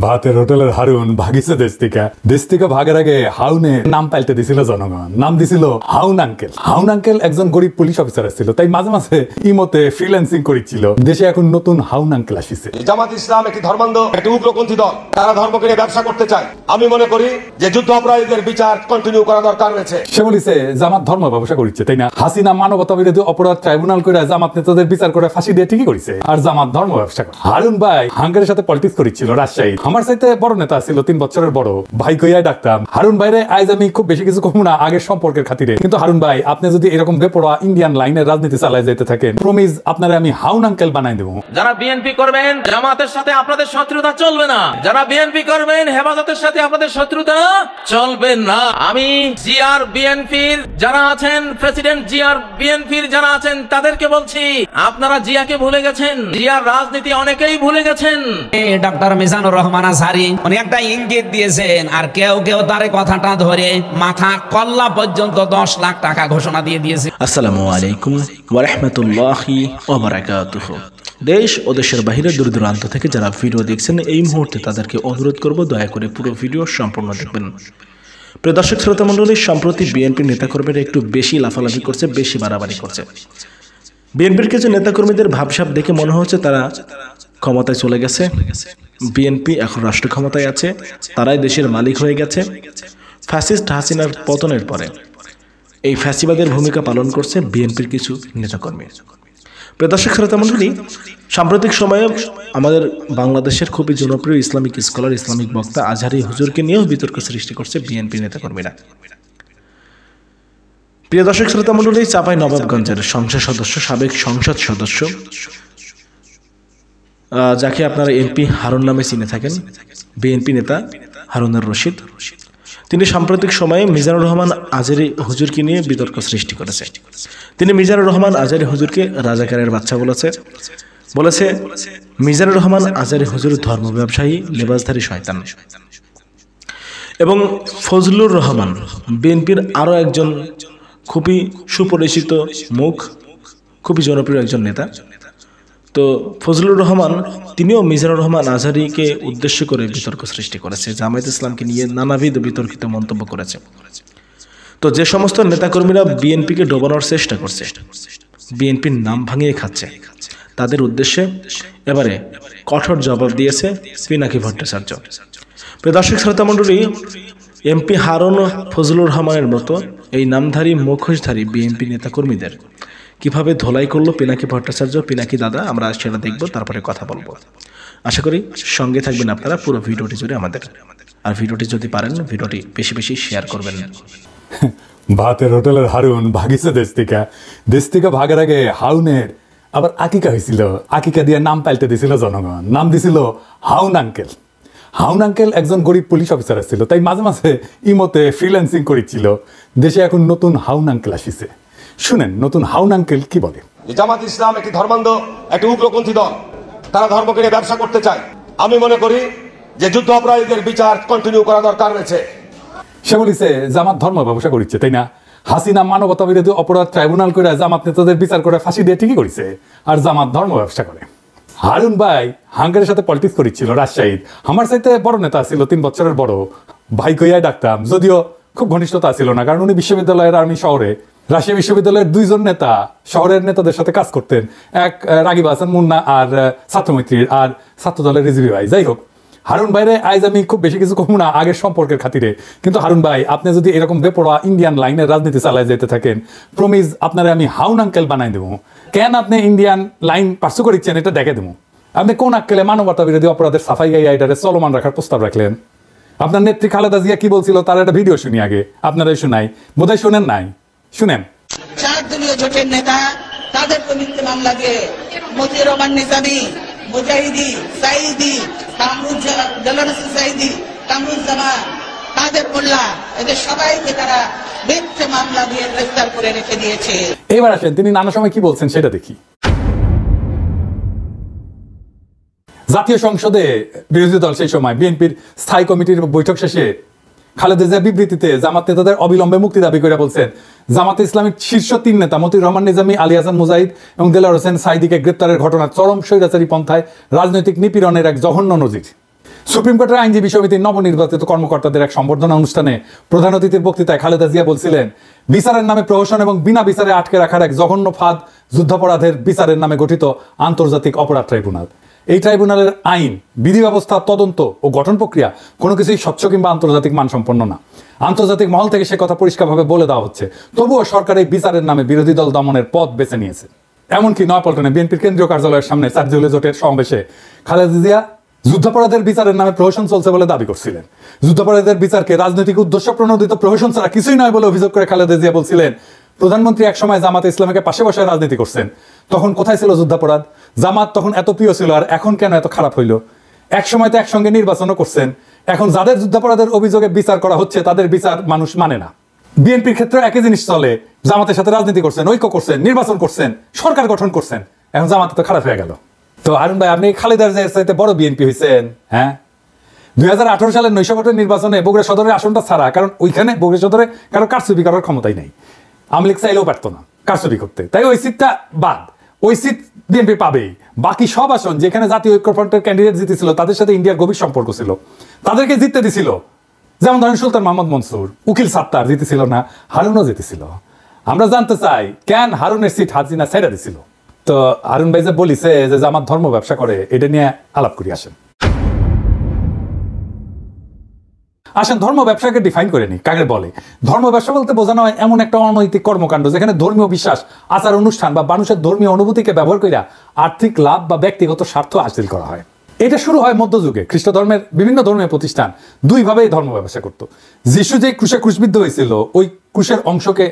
ভাতের হোটেলের হারুন ভাগিছে দেশ থেকে ভাগের আগে হাউনে নাম পাল্টে দিছিল জনগণ, নাম দিছিল হাউন আঙ্কেল। হাউন আঙ্কেল একজন গরিব পুলিশ অফিসার ছিল, তাই মাঝে মাঝে ইমতে ফ্রিল্যান্সিং করেছিল। দেশে এখন নতুন হাউন আঙ্কেল আসিছে। জামাত ইসলাম একটি ধর্মান্ধ, একটি উগ্রপন্থী দল, তারা ধর্মকে নিয়ে ব্যবসা করতে চায়। আমি মনে করি যে যুদ্ধ অপরাধীদের বিচার কন্টিনিউ করা দরকার রয়েছে। সে বলিছে জামাত ধর্ম ব্যবসা করছে, তাই না? হাসিনা মানবতা বিরোধী অপরাধ ট্রাইব্যুনাল করে জামাত নেতাদের বিচার করে ফাঁসি দিয়ে ঠিকই করেছে, আর জামাত ধর্ম ব্যবসা করে। হারুন ভাই হাঙ্গারের সাথে পলিটিক্স করেছিল রাজশাহী। আমার সাথে বড় নেতা ছিল, 3 বছরের বড় ভাই কইয়া ডাকতাম। হারুন ভাইরে আজ আমি খুব বেশি কিছু কমু না আগের সম্পর্কের খাতিরে, কিন্তু হারুন ভাই আপনি যদি এরকম বেপরোয়া ইন্ডিয়ান লাইনের রাজনীতি চালায় যেতে থাকেন, প্রমিস আপনারে আমি হাউন আঙ্কেল বানাই দেবো। যারা বিএনপি করবেন জামাতের সাথে আপনাদের শত্রুতা চলবে না, যারা বিএনপি করবেন হেফাজতের সাথে আপনাদের শত্রুতা চলবে না। আমি জিআর বিএনপির যারা আছেন, প্রেসিডেন্ট জিআর বিএনপির যারা আছেন তাদেরকে বলছি, আপনারা জিয়াকে ভুলে গেছেন, জিয়ার রাজনীতি অনেকেই ভুলে গেছেন। ডক্টর মিজানুর রহমান আজহারী উনি একটা ইঙ্গিত দিয়েছেন, আর কেউ কেউ তার কথাটা ধরে মাথা কল্লা পর্যন্ত 10 লাখ টাকা ঘোষণা দিয়ে দিয়েছে। আসসালামু আলাইকুম ওয়া রাহমাতুল্লাহি ওয়া বারাকাতুহু। দেশ ও দেশের বাইরে দূর দূরান্ত থেকে যারা ভিডিও দেখছেন এই মুহূর্তে তাদেরকে অনুরোধ করব দয়া করে পুরো ভিডিও সম্পূর্ণ দেখবেন। প্রিয় দর্শক শ্রোতা মণ্ডলী, সম্প্রতি বিএনপির নেতাকর্মীরা একটু বেশি লাফালাফি করছে, বেশি বাড়াবাড়ি করছে। বিএনপির কিছু নেতাকর্মীদের ভাবসাব দেখে মনে হচ্ছে তারা ক্ষমতায় চলে গেছে, বিএনপি এখন রাষ্ট্র ক্ষমতায় আছে, তারাই দেশের মালিক হয়ে গেছে। ফ্যাসিস্ট হাসিনার পতনের পরে এই ফ্যাসিবাদের ভূমিকা পালন করছে বিএনপির কিছু নেতাকর্মী। প্রিয় দর্শক শ্রোতা মণ্ডলী, সাম্প্রতিক সময়ে আমাদের বাংলাদেশের খুবই জনপ্রিয় ইসলামিক স্কলার, ইসলামিক বক্তা আজহারী হুজুরকে নিয়েও বিতর্ক সৃষ্টি করছে বিএনপি নেতাকর্মীরা। প্রিয় দর্শক শ্রোতা মণ্ডলী, চাঁপাই নবাবগঞ্জের সংসদ সদস্য, সাবেক সংসদ সদস্য, যাকে আপনারা এমপি হারুন নামে চিনে থাকেন, বিএনপি নেতা হারুনুর রশিদ, তিনি সাম্প্রতিক সময়ে মিজানুর রহমান আজহারী হুজুরকে নিয়ে বিতর্ক সৃষ্টি করেছে। তিনি মিজানুর রহমান আজহারী হুজুরকে রাজাকারের বাচ্চা বলেছে মিজানুর রহমান আজহারী হুজুর ধর্ম ব্যবসায়ী, লেবাসধারী শয়তান। এবং ফজলুর রহমান বিএনপির আরো একজন খুবই সুপরিচিত মুখ, খুবই জনপ্রিয় একজন নেতা। তো ফজলুর রহমান তিনিও মিজানুর রহমান আজহারীকে উদ্দেশ্য করে বিতর্ক সৃষ্টি করেছে, জামায়াত ইসলামকে নিয়ে নানাবিধ বিতর্কিত মন্তব্য করেছে। তো যে সমস্ত নেতাকর্মীরা বিএনপিকে ডোবানোর চেষ্টা করছে, বিএনপির নাম ভাঙিয়ে খাচ্ছে, তাদের উদ্দেশ্যে এবারে কঠোর জবাব দিয়েছে পিনাকি ভট্টাচার্য। প্রিয় দর্শক শ্রোতা মণ্ডলী, এমপি হারুন ফজলুর রহমানের মতো এই নামধারী মুখোশধারী বিএনপি নেতাকর্মীদের কিভাবে ধোলাই করলো পিনাকি ভট্টাচার্য, পিনাকি দাদা, আমরা সেটা দেখবো, তারপরে কথা বলবো। আশা করি সঙ্গে থাকবেন আপনারা পুরো ভিডিওটি জুড়ে আমাদের। আর ভিডিওটি যদি পারেন ভিডিওটি বেশি বেশি শেয়ার করবেন। ভাতের হোটেলের হারুন ভাগিছে দেশ থেকে ভাগের আগে হাউনের আবার আকিকা হয়েছিল, আকিকা দিয়ে নাম পাল্টে দিছিল জনগণ, নাম দিছিল হাউন আঙ্কেল। হাউন আঙ্কেল একজন গরিব পুলিশ অফিসার ছিল, তাই মাঝে মাঝে ইমতে ফ্রিল্যান্সিং করেছিল। দেশে এখন নতুন হাউন আঙ্কেল আসিছে। শুনেন নতুন হাউন আঙ্কেল কি বলে। জামাত ইসলাম একটি ধর্মান্ধ, একটি উগ্রপন্থী দল, তারা ধর্মকে নিয়ে ব্যবসা করতে চায়। আমি মনে করি যে যুদ্ধ অপরাধীদের বিচার কন্টিনিউ করা দরকার রয়েছে। সে বলিছে জামাত ধর্ম ব্যবসা করছে, তাই না? হাসিনা মানবতা বিরোধী অপরাধ ট্রাইব্যুনাল করে জামাত নেতাদের বিচার করে ফাঁসি দিয়ে ঠিকই করেছে, আর জামাত ধর্ম ব্যবসা করে। হারুন ভাই হাঙ্গারের সাথে পলিটিক্স করেছিল রাজশাহী। আমার সাথে বড় নেতা ছিল, 3 বছরের বড় ভাই কইয়া ডাকতাম, যদিও খুব ঘনিষ্ঠতা ছিল না, কারণ উনি বিশ্ববিদ্যালয়ের, আমি শহরে। রাজশাহী বিশ্ববিদ্যালয়ের 2 জন নেতা শহরের নেতাদের সাথে কাজ করতেন, এক রাগিব হাসান মুন্না আর ছাত্রমৈত্রীর, আর ছাত্রদলের রিজভি ভাই। যাই হোক, হারুন ভাইরে আজ আমি খুব বেশি কিছু কমু না আগের সম্পর্কের খাতিরে, কিন্তু হারুন ভাই আপনি যদি এরকম বেপরোয়া ইন্ডিয়ান লাইনের রাজনীতি চালায় যেতে থাকেন, প্রমিস আপনারে আমি হাউন আঙ্কেল বানাই দেবো। কেন আপনি ইন্ডিয়ান লাইন পার্সু করেছেন এটা দেখে দেবো। আপনি কোন আক্কেলে মানবতা বিরোধী অপরাধের সাফাই গাইয়া এটারে চলমান রাখার প্রস্তাব রাখলেন? আপনার নেত্রী খালেদা জিয়া কি বলছিল তার একটা ভিডিও শুনি আগে, আপনারাই শোনাই, বোধহয় শোনেন নাই, শুনেন। 4 দলীয় জোটের নেতা তাদের মিথ্যে মামলা দিয়ে মতিউর রহমান নিজামী, মুজাহিদি, সাইদি, সাইদি, কামরুজ্জামান, কাদের মোল্লা, এদের সবাইকে তারা মিথ্যে মামলা দিয়ে গ্রেফতার করে রেখে দিয়েছে। এবার আসেন তিনি নানা সময় কি বলছেন সেটা দেখি। জাতীয় সংসদে বিরোধী দল সেই সময় বিএনপির স্থায়ী কমিটির বৈঠক শেষে খালেদা জিয়া বিবৃতিতে জামাত নেতাদের অবিলম্বে মুক্তি দাবি করে বলছেন, জামাতে ইসলামিক শীর্ষ 3 নেতা মতিউর রহমান নিজামী, আলী হাসান মুজাহিদ এবং দেলোয়ার হোসেন সাইদিকে গ্রেপ্তারের ঘটনা চরম স্বৈরাচারী পন্থায় রাজনৈতিক নিপীড়নের এক জঘন্য নজির। সুপ্রিম কোর্টের আইনজীবী সমিতির নবনির্বাচিত কর্মকর্তাদের এক সম্বর্ধনা অনুষ্ঠানে প্রধান অতিথির বক্তৃতায় খালেদা জিয়া বলছিলেন, বিচারের নামে প্রহসন এবং বিনা বিচারে আটকে রাখার এক জঘন্য ফাঁদ যুদ্ধাপরাধের বিচারের নামে গঠিত আন্তর্জাতিক অপরাধ ট্রাইব্যুনাল। এই ট্রাইব্যুনালের আইন, বিধি ব্যবস্থা, তদন্ত ও গঠন প্রক্রিয়া কোনো কিছুই স্বচ্ছ কিংবা আন্তর্জাতিক মানসম্পন্ন না। আন্তর্জাতিক মহল থেকে সে কথা পরিষ্কারভাবে বলে দেওয়া হচ্ছে, তবুও সরকার এই বিচারের নামে বিরোধী দল দমনের পথ বেছে নিয়েছে। এমনকি নয়াপল্টনে বিএনপির কেন্দ্রীয় কার্যালয়ের সামনে সার্জিউল জোটের সমাবেশে খালেদা জিয়া যুদ্ধাপরাধের বিচারের নামে প্রহসন চলছে বলে দাবি করছিলেন। যুদ্ধাপরাধের বিচারকে রাজনৈতিক উদ্দেশ্য প্রণোদিত প্রহসন ছাড়া কিছুই নয় বলে অভিযোগ করে খালেদা জিয়া বলছিলেন, প্রধানমন্ত্রী এক সময় জামাতে ইসলামীকে পাশে বসে রাজনীতি করছেন, তখন কোথায় ছিল যুদ্ধাপরাধ? জামাত তখন এত প্রিয় ছিল, আর এখন কেন এত খারাপ হইল? এক সময় তো একসঙ্গে নির্বাচনও করছেন, এখন যাদের যুদ্ধাপরাধের অভিযোগে বিচার করা হচ্ছে তাদের বিচার মানুষ মানে না। বিএনপির ক্ষেত্রে একই জিনিস চলে, জামাতের সাথে রাজনীতি করছেন, ঐক্য করছেন, নির্বাচন করছেন, সরকার গঠন করছেন, এখন জামাতে তো খারাপ হয়ে গেল। তো হারুন ভাই, আপনি খালেদার চাইতে বড় বিএনপি হয়েছেন। হ্যাঁ, 2018 সালের নৈশভোটের নির্বাচনে বগুড়া সদরের আসনটা ছাড়া, কারণ ওইখানে বগুড়া সদরে কারো কারচুপি করার ক্ষমতাই নাই, আওয়ামী লীগ চাইলেও পারতো না কারচুপি করতে, তাই ওই সিটটা বাদ। ওই সিট বিএনপি পাবেই। বাকি সব আসন যেখানে জাতীয় ঐক্যফ্রন্টের ক্যান্ডিডেট জিতেছিল, তাদের সাথে ইন্ডিয়ার গভীর সম্পর্ক ছিল, তাদেরকে জিততে দিছিল। যেমন ধরেন সুলতান মোহাম্মদ মনসুর, উকিল সাত্তার জিতেছিল না, হারুনও জিতেছিল। আমরা জানতে চাই কেন হারুনের সিট হাসিনা ছেড়ে দিছিল। তো হারুন ভাই যে বলিছে যে জামাত ধর্ম ব্যবসা করে, এটা নিয়ে আলাপ করি। আসেন ধর্ম ব্যবসাকে ডিফাইন করে নি, কাকে বলে। ধর্ম ব্যবসা বলতে বোঝানো হয় এমন একটা অনৈতিক কর্মকাণ্ড যেখানে ধর্মীয় বিশ্বাস, আচার অনুষ্ঠান বা মানুষের ধর্মীয় অনুভূতিকে ব্যবহার করে আর্থিক লাভ বা ব্যক্তিগত স্বার্থ হাসিল করা হয়। এটা শুরু হয় মধ্যযুগে। খ্রিস্ট ধর্মের বিভিন্ন ধর্মীয় প্রতিষ্ঠান দুইভাবেই ধর্ম ব্যবসা করত। যিশু যে ক্রুশে ক্রুশবিদ্ধ হয়েছিল, ওই ক্রুশের অংশকে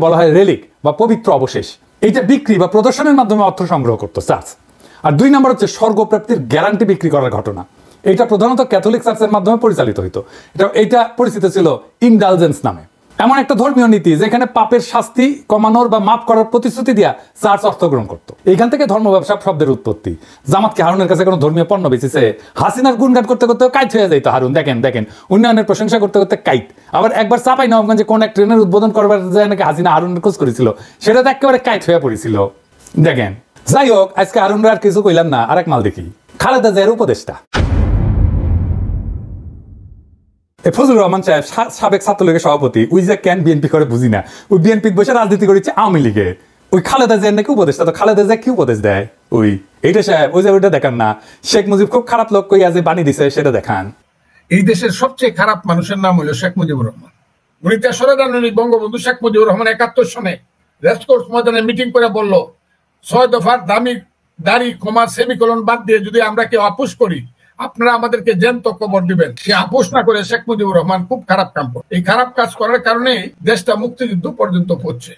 বলা হয় রেলিক বা পবিত্র অবশেষ। এইটা বিক্রি বা প্রদর্শনের মাধ্যমে অর্থ সংগ্রহ করতো চার্চ। আর 2 নম্বর হচ্ছে স্বর্গপ্রাপ্তির গ্যারান্টি বিক্রি করার ঘটনা। এটা প্রধানত ক্যাথলিক চার্চের মাধ্যমে পরিচালিত হইতো। এটা পরিচিত ছিল ইনডালজেন্স নামে। এমন একটা ধর্মীয় নীতি যেখানে পাপের শাস্তি কমানোর বা মাফ করার প্রতিশ্রুতি দিয়া চার্চ অর্থ গ্রহণ করতো। এইখান থেকে ধর্ম ব্যবসা শব্দের উৎপত্তি। জামাতকে হারুনের কাছে কোনো ধর্মীয় পণ্য বেচেছে? হাসিনার গুণগান করতে করতে কাইট হয়ে যাইতো হারুন। দেখেন উন্নয়নের প্রশংসা করতে করতে কাইট। আবার একবার চাপাই নবাবগঞ্জে কোন এক ট্রেনের উদ্বোধন করবার যায় নাকি হাসিনা হারুনের খোঁজ করেছিল, সেটা তো একেবারে কাইট হয়ে পড়েছিল। দেখেন, যাই হোক, আজকে হারুনরা আর কিছু কইলাম না, আরেক মাল দেখি। খালেদা জিয়ার উপদেষ্টা ফজলুর রহমান সাহেব, সাবেক ছাত্রলীগের সভাপতি, ওই যে কেন বিএনপি করে বুঝি না, ওই বিএনপি বসে রাজনীতি করেছে আওয়ামী লীগে। ওই খালেদা জিয়ার নাকি উপদেষ্টা, তো খালেদা জিয়া কি উপদেশ দেয়? এইটা সাহেব, ওই যে ওইটা দেখান না, শেখ মুজিব খুব খারাপ লোক কইয়া যে বাণী দিছে সেটা দেখান। এই দেশের সবচেয়ে খারাপ মানুষের নাম হলো শেখ মুজিবুর রহমান। উনি 3রা জানুয়ারি বঙ্গবন্ধু শেখ মুজিবুর রহমান 71 সনে রেসকোর্স ময়দানে মিটিং করে বলল, 6 দফার দাড়ি কমা সেমিকোলন বাদ দিয়ে যদি আমরা কেউ আপোষ করি, আপনারা আমাদেরকে জ্যান্ত কবর দিবেন। সে আপোষ না করে শেখ মুজিবুর রহমান খুব খারাপ কাজ করে। এই খারাপ কাজ করার কারণে দেশটা মুক্তিযুদ্ধ পর্যন্ত পড়ছে।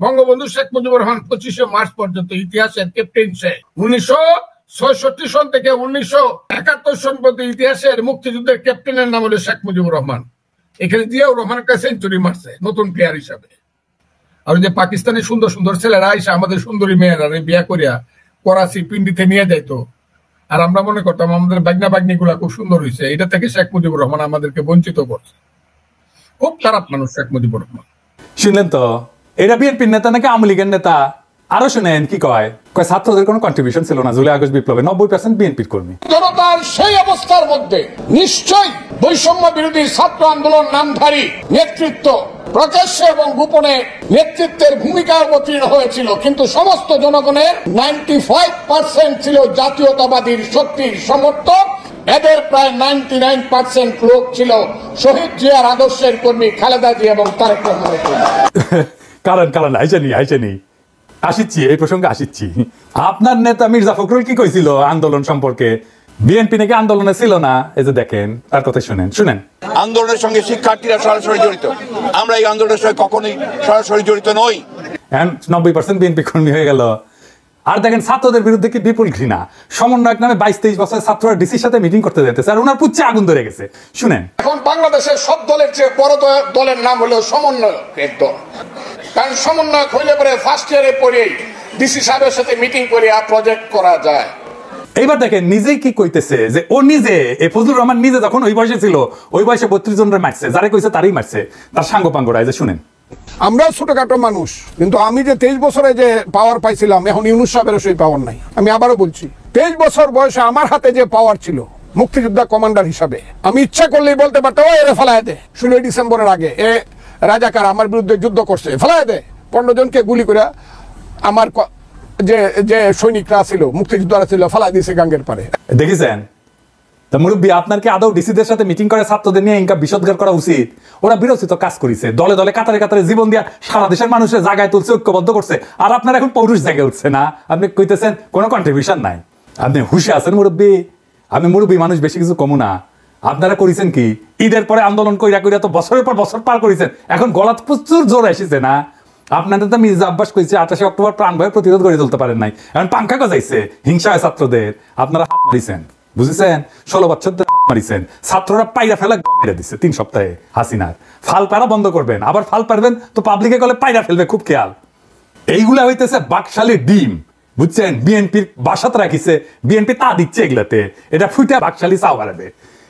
বঙ্গবন্ধু শেখ মুজিবুর রহমান 25শে মার্চ পর্যন্ত ইতিহাসের ক্যাপ্টেন সে। 1966 সন থেকে 1971 সন পর্যন্ত ইতিহাসের মুক্তিযুদ্ধের ক্যাপ্টেনের নাম হলো শেখ মুজিবুর রহমান। এখানে জিয়াউর রহমান একটা সেঞ্চুরি মারছে নতুন প্লেয়ার হিসাবে। আর যে পাকিস্তানি সুন্দর সুন্দর ছেলেরা এসে আমাদের সুন্দরী মেয়েরা বিয়া করিয়া করাচি পিন্ডিতে নিয়ে যাইতো, আর আমরা মনে করতাম আমাদের বাগনা বাগনি গুলা খুব সুন্দর হয়েছে। এটা থেকে শেখ মুজিবুর রহমান আমাদেরকে বঞ্চিত করছে। খুব খারাপ মানুষ শেখ মুজিবুর রহমান। শুনলেন তো, এটা বিএনপির নেতা নাকি আওয়ামী লীগের নেতা? আরো শুনেন কি কয়, ছাত্রদের কোনো কন্ট্রিবিউশন ছিল না জুলাই আগস্ট বিপ্লবে, 90% বিএনপির কর্মী। জনতার সেই অবস্থার মধ্যে নিশ্চয়ই বৈষম্য বিরোধী ছাত্র আন্দোলন নামধারী নেতৃত্ব প্রকাশ্যে এবং গোপনে নেতৃত্বের ভূমিকা অবতীর্ণ হয়েছিল, কিন্তু সমস্ত জনগণের 95% ছিল জাতীয়তাবাদীর শক্তির সমর্থক। এদের প্রায় 99% লোক ছিল শহীদ জিয়ার আদর্শের কর্মী, খালেদা জিয়া এবং তারেক রহমানের কর্মী। কারণ আইসানি আসিচ্ছি, এই প্রসঙ্গে আসিচ্ছি। আপনার নেতা মির্জা ফখরুল কি কইছিল আন্দোলন সম্পর্কে? বিএনপি নাকি আন্দোলনে ছিল না। এই যে দেখেন, তার কথা শুনেন। আন্দোলনের সঙ্গে শিক্ষার্থীরা সরাসরি জড়িত, আমরা এই আন্দোলনের সঙ্গে কখনোই সরাসরি জড়িত নই। 90% বিএনপি কর্মী হয়ে গেল। আর দেখেন, ছাত্রদের বিরুদ্ধে কি বিপুল ঘৃণা। সমন্বয়ক নামে 22-23 বছরের ছাত্ররা ডিসির সাথে মিটিং করতে যেতেছে, আর ওনার পুচ্ছে আগুন ধরে গেছে। শুনেন, এখন বাংলাদেশের সব দলের চেয়ে বড় দলের নাম হলো সমন্বয়ক দল। কারণ সমন্বয়ক হইলে পরে ফার্স্ট ইয়ারে পড়েই ডিসি সাহেবের সাথে মিটিং করে প্রজেক্ট করা যায়। এইবার দেখেন নিজেই কি কইতেছে, যে ও নিজে, এই ফজলুর রহমান নিজে যখন ওই বয়সে ছিল, ওই বয়সে 32 জনের মারছে, যারা কইছে তারই মারছে, তার সাঙ্গ পাঙ্গরা। এই যে শুনেন, আমরা ছোটখাটো মানুষ, কিন্তু আমি যে 23 বছরে যে পাওয়ার পাইছিলাম, এখন ইউনূস সাহেবের সেই পাওয়ার নাই। আমি আবারও বলছি, 23 বছর বয়সে আমার হাতে যে পাওয়ার ছিল, মুক্তিযোদ্ধা কমান্ডার হিসাবে আমি ইচ্ছা করলেই বলতে পারতাম এরে ফেলায় দে, 16 ডিসেম্বরের আগে এ রাজাকার আমার বিরুদ্ধে যুদ্ধ করছে, ফেলায় দে। 15 জনকে গুলি করে আমার যে যে সৈনিকরা ছিল, মুক্তিযোদ্ধারা ছিল, ফেলাই দিয়েছে গাঙ্গের পারে। দেখেছেন তা মুরব্বী, আপনার কি আদৌ ডিসিদের সাথে মিটিং করে ছাত্রদের নিয়ে ইনকা বিশদগার করা উচিত? ওরা বিরোচিত কাজ করেছে, দলে দলে কাতারে কাতারে জীবন দিয়া সারা দেশের মানুষের জায়গায় তুলছে, ঐক্যবদ্ধ করছে। আর আপনার এখন পৌরুষ জায়গায় উঠছে না, আপনি কইতেছেন কোনো কন্ট্রিবিউশন নাই। আপনি হুশে আছেন মুরব্বী? আমি মুরব্বী মানুষ, বেশি কিছু কমু না। আপনারা করেছেন কি ঈদের পরে আন্দোলন কইরা কইরা তো বছরের পর বছর পার করেছেন, এখন গলাত প্রচুর জোর এসেছে না? আপনাদের তো মির্জা আব্বাস কইছে 28 অক্টোবর প্রাণ ভয়ে প্রতিরোধ করে তুলতে পারেন নাই, এখন পাঙ্খা গজাইছে, হিংসা হয় ছাত্রদের, আপনারা হাত মারিছেন, বুঝেছেন? 16 বছর ধরে হাত মারিছেন, ছাত্ররা পাইরা ফেলা মেরে দিচ্ছে 3 সপ্তাহে হাসিনার। ফাল পারা বন্ধ করবেন, আবার ফাল পারবেন তো পাবলিকে গলে পাইরা ফেলবে, খুব খেয়াল। এইগুলা হইতেছে বাকশালী ডিম, বুঝছেন? বিএনপির বাসাত রাখিছে, বিএনপি তা দিচ্ছে এগুলাতে, এটা ফুইটা বাকশালী চাও বাড়াবে।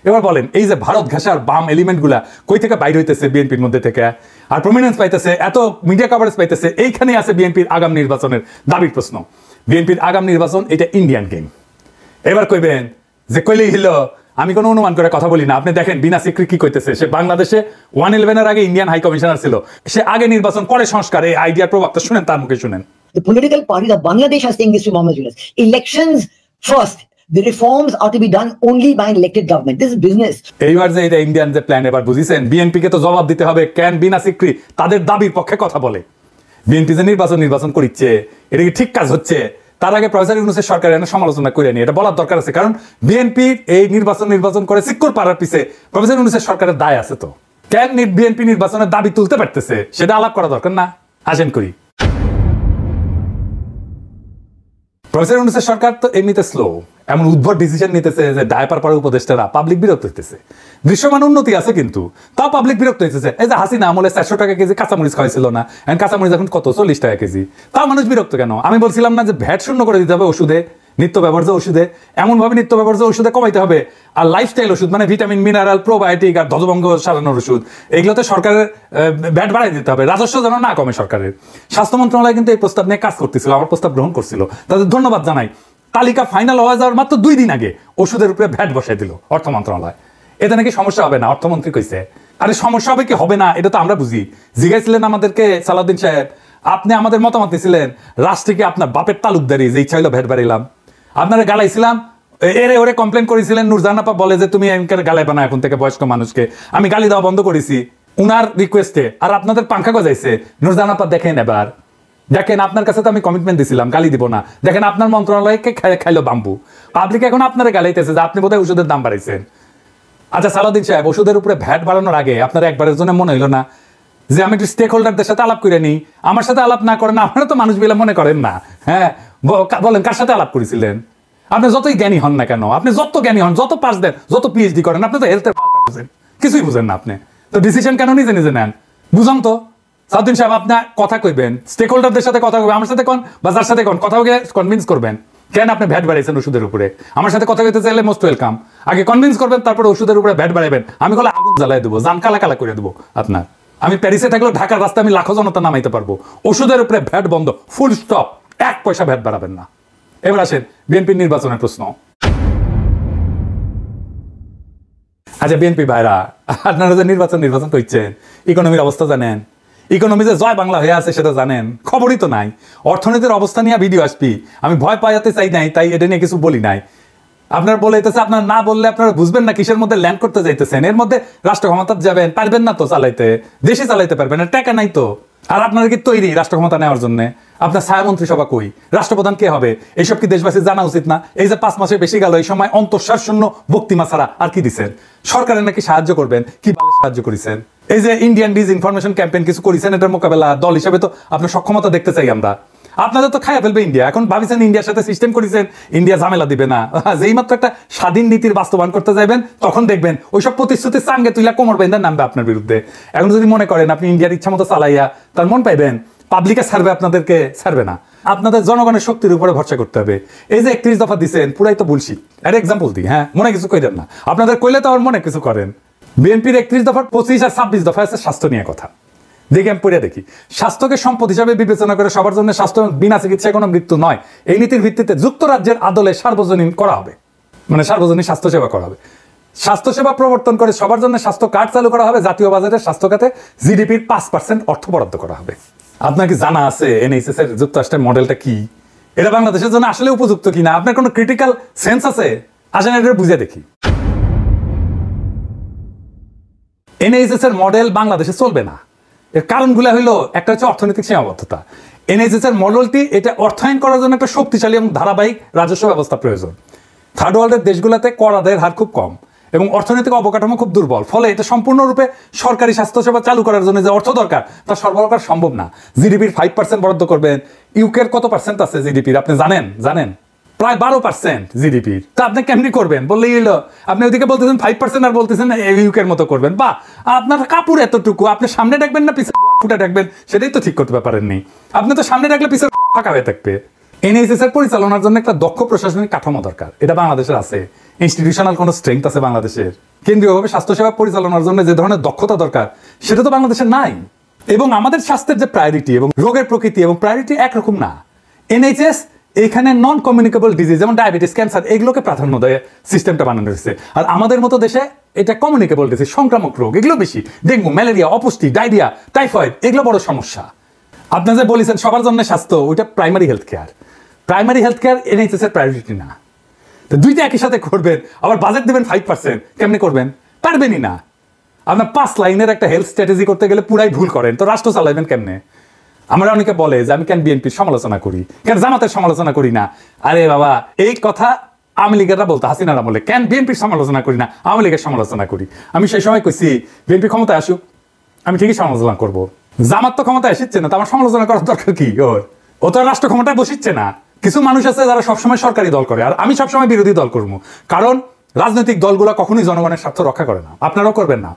এবার বলেন, এই যে ভারত ঘাসার বাম এলিমেন্ট গুলা কই থেকে বাইরে হইতেছে বিএনপির মধ্যে থেকে, আর প্রমিনেন্স পাইতেছে, এত মিডিয়া কভারেজ পাইতেছে, এইখানে আছে বিএনপির আগাম নির্বাচনের দাবির প্রশ্ন। বিএনপির আগাম নির্বাচন এটা ইন্ডিয়ান গেম। এবার কইবেন যে কইলেই হলো, আমি কোনো অনুমান করে কথা বলি না। আপনি দেখেন বিনা সিক্রি কি কইতেছে, সে বাংলাদেশে 111 আগে ইন্ডিয়ান হাই কমিশনার ছিল, সে আগে নির্বাচন করে সংস্কার, এই আইডিয়ার প্রবক্তা শুনেন, তার মুখে শুনেন। The political parties of Bangladesh are saying this to Mohammed Yunus. Elections first. The reforms are to be done only by an elected government. This is business. এইবার যে এটা ইন্ডিয়ান যে প্ল্যান, এবার বুঝিছেন? বিএনপি কে তো জবাব দিতে হবে, কেন বিনা সিক্রি তাদের দাবির পক্ষে কথা বলে। বিএনপি যে নির্বাচন করিচ্ছে, এটা কি ঠিক কাজ হচ্ছে? তার আগে প্রফেসর ইউনূসের সরকার এনে সমালোচনা করে নিয়ে এটা বলার দরকার আছে, কারণ বিএনপি এই নির্বাচন করে সিক্কর পাড়ার পিছে প্রফেসর ইউনূসের সরকারের দায় আছে। তো কেন বিএনপি নির্বাচনের দাবি তুলতে পারতেছে সেটা আলাপ করা দরকার না? আসেন করি। প্রফেসর ইউনূসের সরকার তো এমনিতে স্লো, এমন উদ্ভট ডিসিশন নিতেছে যে ডায়পার পাড়ার উপদেষ্টারা, পাবলিক বিরক্ত হইতেছে। দৃশ্যমান উন্নতি আছে কিন্তু তাও পাবলিক বিরক্ত হইতেছে। এই যে হাসিনা আমলে 400 টাকা কেজি কাঁচামরিচ খাওয়াইছিল না, এখন কাঁচামরিচ এখন কত 40 টাকা কেজি, তাও মানুষ বিরক্ত কেন? আমি বলছিলাম না যে ভ্যাট শূন্য করে দিতে হবে ওষুধে, নিত্য ব্যবহার্য ওষুধে, এমন ভাবে নিত্য ব্যবহার্য ওষুধে কমাইতে হবে। আর লাইফস্টাইল ওষুধ মানে ভিটামিন, মিনারেল, প্রোবায়োটিক আর ধ্বজভঙ্গ সারানোর ওষুধ, এগুলোতে সরকারের ভ্যাট বাড়াই দিতে হবে, রাজস্ব যেন না কমে সরকারের। স্বাস্থ্য মন্ত্রণালয় কিন্তু এই প্রস্তাব নিয়ে কাজ করতেছিল, আমার প্রস্তাব গ্রহণ করছিল, তাদের ধন্যবাদ জানাই। তালিকা ফাইনাল হওয়া যাওয়ার মাত্র 2 দিন আগে ওষুধের উপরে ভ্যাট বসাই দিল অর্থ মন্ত্রণালয়। এতে নাকি সমস্যা হবে না, অর্থমন্ত্রী কইছে। আরে সমস্যা হবে কি হবে না এটা তো আমরা বুঝি। জিজ্ঞাসিলেন আমাদেরকে সালাউদ্দিন সাহেব, আপনি আমাদের মতামত দিয়েছিলেন রাষ্ট্রকে আপনার বাপের তালুকদারি, যে ইচ্ছা হইলো ভ্যাট বাড়াইলাম, আপনারা গালাইছিলাম, এরে ওরে কমপ্লেন করেছিলেন। নূরজাহান আপা বলে যে তুমি গালাইবা না এখন থেকে বয়স্ক মানুষকে, আমি গালি দেওয়া বন্ধ করেছি উনার রিকোয়েস্টে, আর আপনাদের পাঙ্খা গজাইছে। নূরজাহান আপা দেখেন, এবার দেখেন, আপনার কাছে তো আমি কমিটমেন্ট দিছিলাম গালি দিব না, দেখেন আপনার মন্ত্রণালয়কে খাইলো বাম্বু, পাবলিক এখন আপনারা গালাইতেছে যে আপনি বোধহয় ওষুধের দাম বাড়াইছেন। আচ্ছা সালাউদ্দিন সাহেব, ওষুধের উপরে ভ্যাট বাড়ানোর আগে আপনার একবারের জন্য মনে হইলো না যে আমি একটু স্টেক হোল্ডারদের সাথে আলাপ করে নিই? আমার সাথে আলাপ না করেন, আপনারা তো মানুষ বিলে মনে করেন না। হ্যাঁ বলেন, কার সাথে আলাপ করেছিলেন? আপনি যতই জ্ঞানী হন না কেন, আপনি যত জ্ঞানী হন, যত পাস দেন, যত পিএইচডি করেন, আপনি তো হেলথের বুঝেন, কিছুই বুঝেন না। আপনি তো ডিসিশন কেন নিজে নিজে নেন? বুঝান তো সালাউদ্দিন সাহেব, আপনার কথা কইবেন, স্টেক হোল্ডারদের সাথে কথা কইবেন, আমার সাথে কোন বা যার সাথে কোন কথা কনভিন্স করবেন কেন আপনি ভ্যাট বাড়াইছেন ওষুধের উপরে। আমার সাথে কথা কইতে চাইলে মোস্ট ওয়েলকাম, আগে কনভিন্স করবেন, তারপরে ওষুধের উপরে ভ্যাট বাড়াইবেন। আমি বলে আগুন জ্বালাই দেবো, জান কালা কালা করে দেবো আপনার। আমি প্যারিসে থাকলেও ঢাকার রাস্তায় আমি লাখো জনতা নামাইতে পারবো। ওষুধের উপরে ভ্যাট বন্ধ, ফুল স্টপ, 1 পয়সা ভ্যাট বাড়াবেন না। এবার আসেন বিএনপির নির্বাচনের প্রশ্ন। আচ্ছা বিএনপি ভাইরা, আপনারা যে নির্বাচন করছেন, ইকোনমির অবস্থা জানেন? ইকোনমি যে জয় বাংলা হয়ে আছে সেটা জানেন? খবরই তো নাই। অর্থনীতির অবস্থা নিয়ে ভিডিও আসবি, আমি ভয় পাইতে চাই নাই, তাই এটা নিয়ে কিছু বলি নাই। আপনার বলে যেতেছে, আপনার না বললে আপনারা বুঝবেন না কিসের মধ্যে ল্যান্ড করতে যাইতেছেন। এর মধ্যে রাষ্ট্র ক্ষমতা যাবেন, পারবেন না তো চালাইতে, দেশে চালাইতে পারবেন না, টাকা নাই তো। আর আপনারা কি তৈরি রাষ্ট্র ক্ষমতা নেওয়ার জন্য? আপনার ছায়ামন্ত্রী সভা কই? রাষ্ট্রপ্রধান কে হবে? এইসব কি দেশবাসী জানা উচিত না? এই যে 5 মাসের বেশি গেল, এই সময় অন্তঃসার শূন্য বক্তিমা ছাড়া আর কি দিচ্ছেন? সরকারের নাকি সাহায্য করবেন, কি ভালো সাহায্য করেছেন? এই যে ইন্ডিয়ান ডিসইনফরমেশন ক্যাম্পেইন কিছু করেছেন, এটার মোকাবেলা দল হিসেবে তো আপনার সক্ষমতা দেখতে চাই আমরা। আপনাদের তো খাইয়া ফেলবে ইন্ডিয়া। এখন ভাবিছেন ইন্ডিয়ার সাথে সিস্টেম করেছেন, ইন্ডিয়া ঝামেলা দিবে না। যেই মাত্র একটা স্বাধীন নীতির বাস্তবায়ন করতে যাবেন, তখন দেখবেন ওইসব প্রতিশ্রুতির সাঙ্গে তুইলা কোমর বেঁধে নামবে আপনার বিরুদ্ধে। এখন যদি মনে করেন আপনি ইন্ডিয়ার ইচ্ছা মতো চালাইয়া তার মন পাইবেন, পাবলিকে ছাড়বে, আপনাদেরকে ছাড়বে না। আপনাদের জনগণের শক্তির উপরে ভরসা করতে হবে। এই যে 31 দফা দিচ্ছেন, পুরাই তো বুলশিট। এর এক্সাম্পল দিই, হ্যাঁ, মনে কিছু কইলেন না, আপনাদের কইলে তো আমার মনে কিছু করেন। বিএনপির 31 দফার 25 আর 26 দফা আছে স্বাস্থ্য নিয়ে কথা। দেখি আমি পড়ে দেখি, স্বাস্থ্যকে সম্পদ হিসাবে বিবেচনা করে সবার জন্য স্বাস্থ্য বিনা চিকিৎসায় কোনো মৃত্যু নয়, এই নীতির ভিত্তিতে যুক্তরাজ্যের আদলে সার্বজনীন করা হবে। মানে সার্বজনীন স্বাস্থ্যসেবা করা হবে। স্বাস্থ্যসেবা প্রবর্তন করে সবার জন্য স্বাস্থ্য কার্ড চালু করা হবে, জাতীয় বাজেটের স্বাস্থ্য খাতে জিডিপির 5% অর্থ বরাদ্দ করা হবে। আপনার কি জানা আছে এনএইচএস এর যুক্তরাষ্ট্রের মডেলটা কি? এটা বাংলাদেশের জন্য আসলে উপযুক্ত কিনা? আপনার কোনো ক্রিটিক্যাল সেন্স আছে? আসেন এটা বুঝে দেখি। এনএইচএস এর মডেল বাংলাদেশে চলবে না। এর কারণগুলো হলো, একটা হচ্ছে অর্থনৈতিক সীমাবদ্ধতা। এনএইচএস এর মডেলটি এটা অর্থায়ন করার জন্য একটা শক্তিশালী এবং ধারাবাহিক রাজস্ব ব্যবস্থা প্রয়োজন। থার্ড ওয়ার্ল্ডের দেশগুলোতে কর আদায়ের হার খুব কম এবং অর্থনৈতিক অবকাঠামো খুব দুর্বল, ফলে এটা সম্পূর্ণরূপে সরকারি স্বাস্থ্যসেবা চালু করার জন্য যে অর্থ দরকার তা সরবরাহ করা সম্ভব না। জিডিপির 5% বরাদ্দ করবেন। ইউকের কত পার্সেন্ট আছে জিডিপির আপনি জানেন? প্রায় 12% জিডিপির। তা আপনি কেমনি করবেন? বললেই হলো, আপনি ওইদিকে বলতেছেন 5% আর বলতেছেন ইউকের মতো করবেন। বা আপনার কাপড় এতটুকু, আপনি সামনে ডাকবেন না পিছনে ফুটা ডাকবেন, সেটাই তো ঠিক করতে পারেননি। আপনি তো সামনে ডাকলে পিছনে ফাঁকা হয়ে থাকবে। এনএইচএস এর পরিচালনার জন্য একটা দক্ষ প্রশাসনিক কাঠামো দরকার। এটা বাংলাদেশের আছে। ইনস্টিটিউশনাল কোনো স্ট্রেংথ আছে বাংলাদেশের? কেন্দ্রীয়ভাবে স্বাস্থ্যসেবা পরিচালনার জন্য যে ধরনের দক্ষতা দরকার সেটা তো বাংলাদেশের নাই। এবং আমাদের স্বাস্থ্যের যে প্রায়োরিটি এবং রোগের প্রকৃতি এবং প্রায়োরিটি একরকম না। এনএইচএস এখানে নন কমিউনিকেবল ডিজিজ যেমন ডায়াবেটিস, ক্যান্সার এগুলোকে প্রাধান্য দেয় সিস্টেমটা বানানো হয়েছে। আর আমাদের মতো দেশে এটা কমিউনিকেবল ডিজিজ, সংক্রামক রোগ এগুলো বেশি। ডেঙ্গু, ম্যালেরিয়া, অপুষ্টি, ডায়রিয়া, টাইফয়েড এগুলো বড় সমস্যা। আপনি যে বলেছেন সবার জন্য স্বাস্থ্য, ওইটা primary health care. Primary health care NHS এর প্রায়োরিটি না। তো দুইটা একই সাথে করবেন, আবার বাজেট দেবেন 5%, কেমনি করবেন? পারবেনই না। আপনার 5 লাইনের একটা হেলথ স্ট্র্যাটেজি করতে গেলে পুরাই ভুল করেন, তো রাষ্ট্র চালাইবেন কেমনে? আমরা অনেকে বলে যে আমি কেন বিএনপির সমালোচনা করি, কেন জামাতের সমালোচনা করি না। আরে বাবা, এই কথা আওয়ামী লীগেরা বলতো হাসিনারা বলে, কেন বিএনপির সমালোচনা করি না, আওয়ামী লীগের সমালোচনা করি। আমি সেই সময় কইছি বিএনপি ক্ষমতায় আসুক, আমি ঠিকই সমালোচনা করবো। জামাত তো ক্ষমতায় এসেছে না, তো আমার সমালোচনা করার দরকার কি? ও তো রাষ্ট্র ক্ষমতায় বসিচ্ছে না। কিছু মানুষ আছে যারা সবসময় সরকারি দল করে, আর আমি সবসময় বিরোধী দল করবো। কারণ রাজনৈতিক দলগুলো কখনোই জনগণের স্বার্থ রক্ষা করে না। আপনারাও করবেন না।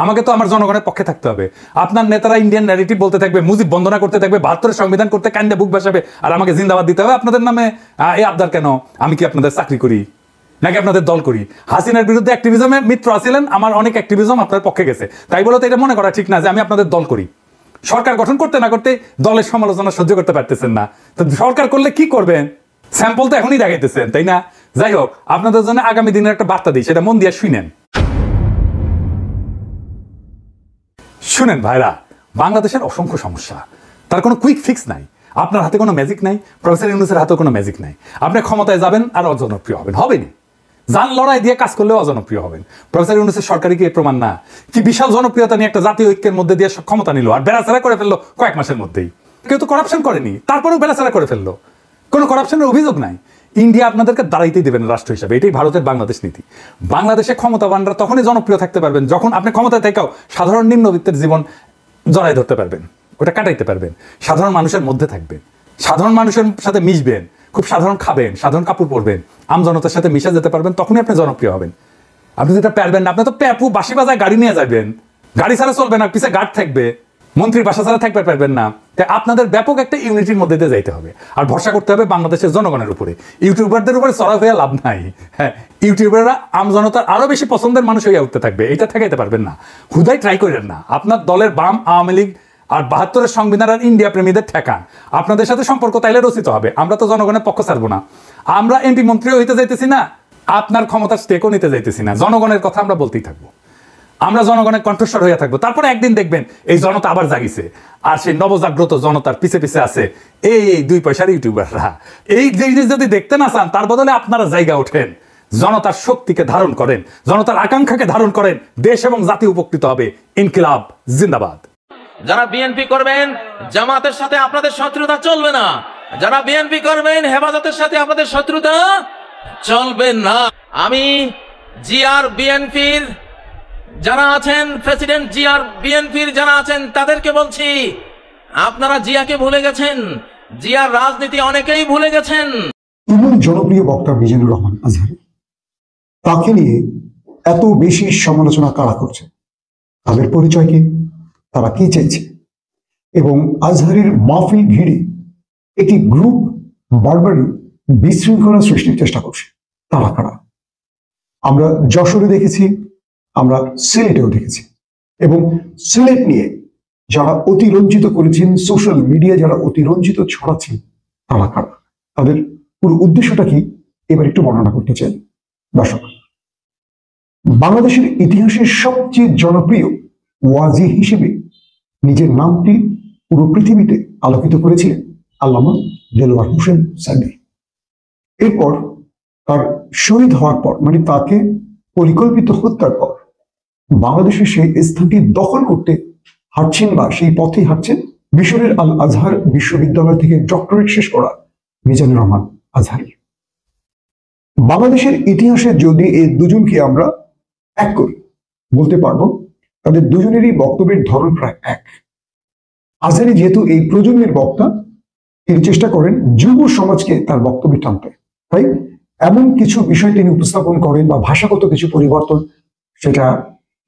আমাকে তো আমার জনগণের পক্ষে থাকতে হবে। আপনার নেতারা ইন্ডিয়ান ন্যারেটিভ বলতে থাকবে, মুজিব বন্দনা করতে থাকবে, 72 সংবিধান করতে কান্দে বুক বাসাবে, আর আমাকে জিন্দাবাদ দিতে হবে আপনাদের নামে। এই আবদার কেন? আমি কি আপনাদের চাকরি করি নাকি আপনাদের দল করি? হাসিনার বিরুদ্ধে অ্যাক্টিভিজমে মিত্র আছিলেন, আমার অনেক অ্যাক্টিভিজম আপনার পক্ষে গেছে, তাই বলে তো এটা মনে করা ঠিক না যে আমি আপনাদের দল করি। সরকার গঠন করতে না করতে দলের সমালোচনা সহ্য করতে পারতেছেন না, তো সরকার করলে কি করবেন? স্যাম্পল তো এখনই দেখাইতেছেন, তাই না? যাই হোক, আপনাদের জন্য আগামী দিনের একটা বার্তা দিই, সেটা মন দিয়ে শুনেন ভাইরা। বাংলাদেশের অসংখ্য সমস্যা, তার কোনো কুইক ফিক্স নাই। আপনার হাতে কোনো ম্যাজিক নাই, প্রফেসর ইউনূসের হাতেও কোনো ম্যাজিক নাই। আপনি ক্ষমতায় যাবেন আর অজনপ্রিয় হবেনই। জান লড়াই দিয়ে কাজ করলেও অজনপ্রিয় হবেন। প্রফেসর ইউনূসের সরকারি কি প্রমাণ না? কি বিশাল জনপ্রিয়তা নিয়ে একটা জাতীয় ঐক্যের মধ্যে দিয়ে ক্ষমতা নিল, আর বেড়াচাড়া করে ফেললো কয়েক মাসের মধ্যেই। কেউ তো করাপশন করেনি, তারপরেও বেড়াচাড়া করে ফেললো। কোনো করাপশনের অভিযোগ নাই। ইন্ডিয়া আপনাদেরকে দাঁড়াইতেই দেবেন রাষ্ট্র হিসাবে, এটাই ভারতের বাংলাদেশ নীতি। বাংলাদেশে ক্ষমতাবানরা তখনই জনপ্রিয় থাকতে পারবেন যখন আপনি ক্ষমতায় থেকেও সাধারণ নিম্নবিত্তের জীবন জড়াই ধরতে পারবেন, ওটা কাটাইতে পারবেন, সাধারণ মানুষের মধ্যে থাকবেন, সাধারণ মানুষের সাথে মিশবেন, খুব সাধারণ খাবেন, সাধারণ কাপড় পরবেন, আমজনতার সাথে মিশে যেতে পারবেন, তখনই আপনি জনপ্রিয় হবেন। আপনি যেটা পারবেন না, আপনি তো প্যাপু বাসি বাজায় গাড়ি নিয়ে যাবেন, গাড়ি ছাড়া চলবে না, পিছিয়ে গার্ড থাকবে, মন্ত্রীর বাসা ছাড়া থাকতে পারবেন না। তাই আপনাদের ব্যাপক একটা ইউনিটির মধ্যে দিয়ে যাইতে হবে, আর ভরসা করতে হবে বাংলাদেশের জনগণের উপরে। ইউটিউবারদের উপরে চড়া হয়ে লাভ নাই। হ্যাঁ, ইউটিউবাররা আমজনতার আরো বেশি পছন্দের মানুষ হয়ে উঠতে থাকবে, এটা ঠেকাইতে পারবেন না। হুদাই ট্রাই করেন না। আপনার দলের বাম, আওয়ামী লীগ আর 72-এর সংবিধান আর ইন্ডিয়া প্রেমীদের ঠেকান। আপনাদের সাথে সম্পর্ক তাইলে রচিত হবে। আমরা তো জনগণের পক্ষ ছাড়বো না। আমরা এমপি মন্ত্রীও হইতে যাইতেছি না, আপনার ক্ষমতার স্টেকও নিতে যাইতেছি না। জনগণের কথা আমরা বলতেই থাকবো, আমরা জনগণের কণ্ঠস্বর হয়ে থাকবো। তারপরে একদিন দেখবেন এই জনতা আবার জাগিছে, আর সেই নবজাগ্রত জনতার পিছে পিছে আছে এই 2 পয়সার ইউটিউবাররা। এই জিনিস যদি দেখতে না চান, তার বদলে আপনারা জায়গা ওঠেন, জনতার শক্তিকে ধারণ করেন, জনতার আকাঙ্ক্ষাকে ধারণ করেন, দেশ এবং জাতি উপকৃত হবে। ইনকিলাব জিন্দাবাদ। যারা বিএনপি করবেন, জামাতের সাথে আপনাদের শত্রুতা চলবে না। যারা বিএনপি করবেন, হেফাজতের সাথে আপনাদের শত্রুতা চলবে না। আমি জিআর বিএনপির যারা আছেন, প্রেসিডেন্ট জিআর বিএনপির যারা আছেন, তাদেরকে বলছি, আপনারা জিয়াকে ভুলে গেছেন, জিয়ার রাজনীতি অনেকেই ভুলে গেছেন। এমন জনপ্রিয় বক্তা মিজানুর রহমান আজহারী, তাকে নিয়ে এত বেশি সমালোচনা কারা করছে? তাদের পরিচয় কি? তারা কি চাইছে? এবং আজহারীর মাহফিল ঘিরে একটি গ্রুপ বারবারই বিশৃঙ্খলা সৃষ্টির চেষ্টা করছে। তারা কারা? আমরা যশোরে দেখেছি, আমরা সিলেটেও দেখেছি, এবং সিলেট নিয়ে যারা অতিরঞ্জিত করেছেন, সোশ্যাল মিডিয়া যারা অতিরঞ্জিত ছড়াচ্ছেন, তারা কারা? তাদের পুরো উদ্দেশ্যটা কি এবার একটু বর্ণনা করতে চাই। দর্শক, বাংলাদেশের ইতিহাসের সবচেয়ে জনপ্রিয় ওয়াজি হিসেবে নিজের নামটি পুরো পৃথিবীতে আলোকিত করেছিলেন আল্লামা দেলোয়ার হোসেন সাঈদী। এরপর তার শহীদ হওয়ার পর, মানে তাকে পরিকল্পিত হত্যার পর, বাংলাদেশের সেই স্থানটি দখল করতে হাঁটছেন বা সেই পথেই হাঁটছেন মিশরের আল আজহার বিশ্ববিদ্যালয় থেকে ডক্টরেট শেষ করা মিজানুর রহমান আজহারী। বাংলাদেশের ইতিহাসে যদি এই দুজনকে আমরা এক করি, বলতে পারবো তাদের দুজনেরই বক্তব্যের ধরন প্রায় এক। আজহারী যেহেতু এই প্রজন্মের বক্তা, তিনি চেষ্টা করেন যুব সমাজকে তার বক্তব্যে টানতে, তাই এমন কিছু বিষয় তিনি উপস্থাপন করেন বা ভাষাগত কিছু পরিবর্তন, সেটা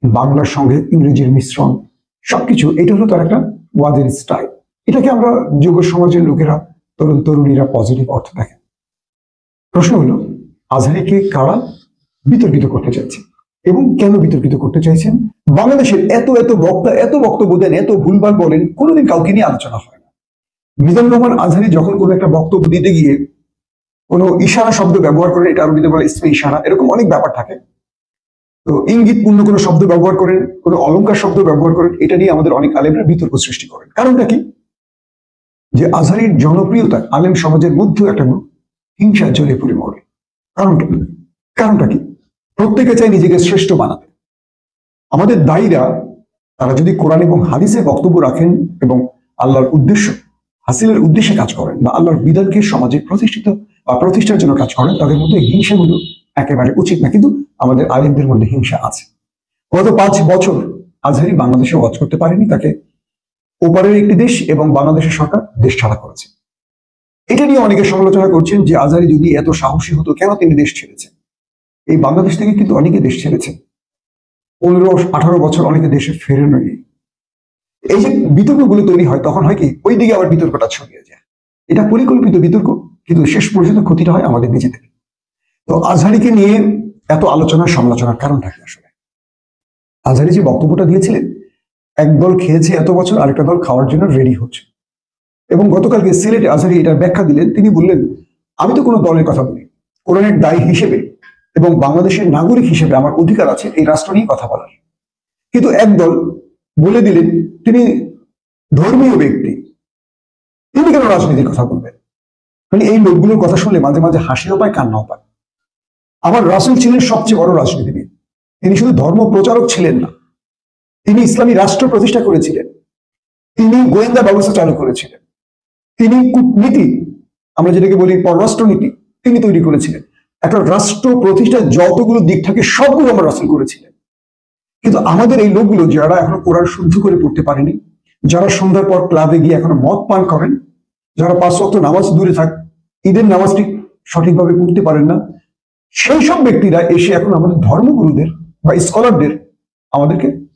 বাংলার সঙ্গে ইংরেজির মিশ্রণ, সবকিছু, এটা হলো তার একটা ওয়াজের স্টাইল। এটাকে আমরা যুব সমাজের লোকেরা, তরুণ তরুণীরা পজিটিভ অর্থ দেখেন। প্রশ্ন হলো, আজহারীকে কারা বিতর্কিত করতে চাইছে এবং কেন বিতর্কিত করতে চাইছেন? বাংলাদেশের এত এত বক্তা এত বক্তব্য দেন, এত ভুলভাল বলেন, কোনোদিন কাউকে নিয়ে আলোচনা হয় না। মিজানুর রহমান আজহারী যখন কোনো একটা বক্তব্য দিতে গিয়ে কোনো ইশারা শব্দ ব্যবহার করেন, এটা আরবিতে বলে ইসমে ইশারা, এরকম অনেক ব্যাপার থাকে, তো ইঙ্গিতপূর্ণ কোনো শব্দ ব্যবহার করেন, কোনো অলংকার শব্দ ব্যবহার করেন, এটা নিয়ে আমাদের অনেক আলেমরা বিতর্ক সৃষ্টি করেন। কারণটা কি? যে আজহারীর জনপ্রিয়তা আলেম সমাজের মধ্যেও একটা হিংসা জলে পড়ে মরে। কারণটা কি? প্রত্যেকে চায় নিজেকে শ্রেষ্ঠ বানাতে। আমাদের দায়ীরা, তারা যদি কোরআন এবং হাদিসে বক্তব্য রাখেন এবং আল্লাহর উদ্দেশ্য হাসিলের উদ্দেশ্যে কাজ করেন বা আল্লাহর বিধানকে সমাজে প্রতিষ্ঠিত বা প্রতিষ্ঠার জন্য কাজ করেন, তাদের মধ্যে হিংসাগুলো একেবারে উচিত না। কিন্তু আমাদের আলেমদের মধ্যে হিংসা আছে। গত 5 বছর আজহারী বাংলাদেশে ওয়াজ করতে পারেনি, তাকে ওপারের একটি দেশ এবং বাংলাদেশের সরকার দেশ ছাড়া করেছে। এটা নিয়ে অনেকে সমালোচনা করছেন যে আজহারী যদি এত সাহসী হতো, কেন তিনি দেশ ছেড়েছেন? এই বাংলাদেশ থেকে কিন্তু অনেকে দেশ ছেড়েছেন, 15-18 বছর অনেকে দেশে ফেরেন। এই যে বিতর্কগুলো তৈরি হয়, তখন হয় কি, ওই দিকে আবার বিতর্কটা ছড়িয়ে যায়। এটা পরিকল্পিত বিতর্ক, কিন্তু শেষ পর্যন্ত ক্ষতিটা হয় আমাদের নিজেদের। তো আজহারীকে নিয়ে এত আলোচনা সমালোচনার কারণটা কি আসলে? আজহারী যে বক্তব্যটা দিয়েছিলেন, একদল খেয়েছে এত বছর, আরেকটা দল খাওয়ার জন্য রেডি হচ্ছে। এবং গতকালকে সিলেটে আজহারী এটা ব্যাখ্যা দিলেন। তিনি বললেন, আমি তো কোনো দলের কথা বলি, কোরআনের দায়ী হিসেবে এবং বাংলাদেশের নাগরিক হিসেবে আমার অধিকার আছে এই রাষ্ট্র নিয়ে কথা বলার। কিন্তু একদল বলে দিলেন তিনি ধর্মীয় ব্যক্তি, তিনি কেন রাজনীতির কথা বলবেন? মানে এই লোকগুলোর কথা শুনলে মাঝে মাঝে হাসিও পায়, কান্নাও পায়। আমার রাসূল ছিলেন সবচেয়ে বড় রাজনীতিবিদ। তিনি শুধু ধর্ম প্রচারক ছিলেন না, তিনি ইসলামী রাষ্ট্র প্রতিষ্ঠা করেছিলেন, তিনি গোয়েন্দা ব্যবস্থা চালু করেছিলেন, তিনি কূটনীতি, আমরা যেটাকে বলি পররাষ্ট্রনীতি, তিনি তৈরি করেছিলেন। একটা রাষ্ট্র প্রতিষ্ঠার যতগুলো দিক থাকে সবগুলো আমার রাসূল করেছিলেন। কিন্তু আমাদের এই লোকগুলো, যারা এখনো কোরআন শুদ্ধ করে পড়তে পারেনি, যারা সন্ধ্যার পর ক্লাবে গিয়ে এখনো মদ পান করেন, যারা 5 ওয়াক্ত নামাজ দূরে থাক, ঈদের নামাজটি সঠিকভাবে পড়তে পারেন না, সেই সব ব্যক্তিরা এসে এখন আমাদের ধর্মগুরুদের বা স্কলারদের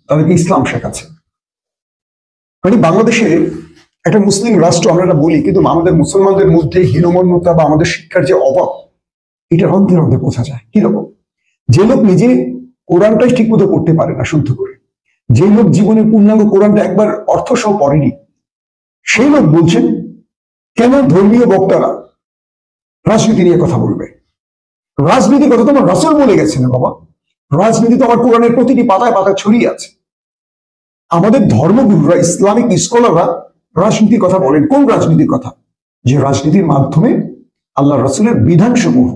তাদেরকে ইসলাম শেখাচ্ছে। মানে বাংলাদেশে একটা মুসলিম রাষ্ট্র আমরা বলি, কিন্তু আমাদের মুসলমানদের মধ্যে হীনমন্যতা বা আমাদের শিক্ষার যে অভাব, এটা অন্তে অন্তে বোঝা যায়। কিরকম? যে লোক নিজে কোরআনটাই ঠিক মতো পড়তে পারে না শুদ্ধ করে, যে লোক জীবনে পূর্ণাঙ্গ কোরআনটা একবার অর্থ সহ পড়েনি, সেই লোক বলছেন কেন ধর্মীয় বক্তারা রাজনীতি নিয়ে কথা বলবে? রাজনীতির কথা তো আমার রাসূল বলে গেছে না বাবা, রাজনীতি তো আমার কোরআনের প্রতিটি পাতায় পাতায় ছড়িয়ে আছে। আমাদের ধর্মগুরুরা, ইসলামিক স্কলাররা রাজনীতির কথা বলেন। কোন রাজনীতির কথা? যে রাজনীতির মাধ্যমে আল্লাহ রাসূলের বিধানসমূহ